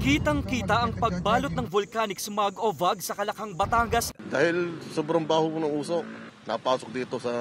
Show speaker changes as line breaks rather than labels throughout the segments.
Kitang-kita ang pagbalot ng volcanic smog o VOG sa Kalakhang, Batangas.
Dahil sobrang baho ng usok, napasok dito sa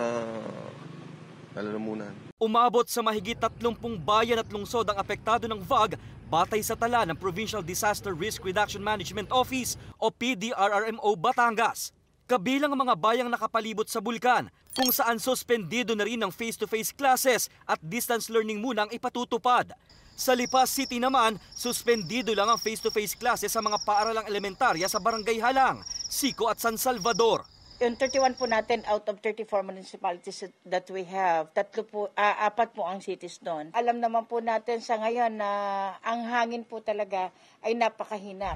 lalamunan.
Umabot sa mahigit 30 bayan at lungsod ang apektado ng VOG batay sa tala ng Provincial Disaster Risk Reduction Management Office o PDRRMO Batangas. Kabilang ang mga bayang nakapalibot sa bulkan kung saan suspendido na rin ang face-to-face classes at distance learning muna ang ipatutupad. Sa Lipa City naman, suspendido lang ang face-to-face classes sa mga paaralang elementarya sa Barangay Halang, Sico at San Salvador.
Yung 31 po natin out of 34 municipalities that we have, apat po ang cities doon. Alam naman po natin sa ngayon na ang hangin po talaga ay napakahina.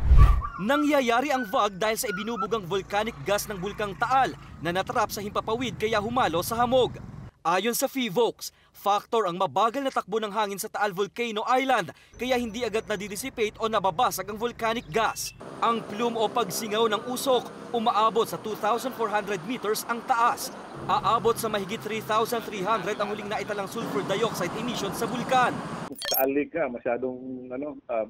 Nangyayari ang VOG dahil sa ibinubugang volcanic gas ng Bulkang Taal na natrap sa himpapawid kaya humalo sa hamog. Ayon sa PHIVOLCS, factor ang mabagal na takbo ng hangin sa Taal Volcano Island kaya hindi agad nadidissipate o nababasag ang volcanic gas. Ang plume o pagsingaw ng usok umaabot sa 2,400 meters ang taas. Aabot sa mahigit 3,300 ang huling naitalang sulfur dioxide emission sa bulkan.
Kaali ka, masyadong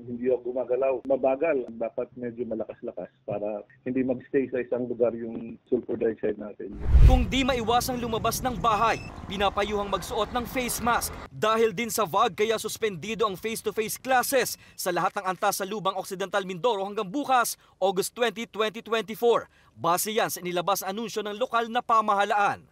hindi ako gumagalaw. Mabagal, dapat medyo malakas-lakas para hindi magstay sa isang lugar yung sulfur dioxide natin.
Kung di maiwasang lumabas ng bahay, pinapayuhang magsuot ng face mask. Dahil din sa VOG kaya suspendido ang face-to-face classes sa lahat ng antas sa Lubang Occidental Mindoro hanggang bukas, August 20, 2024. Base yan sa inilabas anunsyo ng lokal na pamahalaan.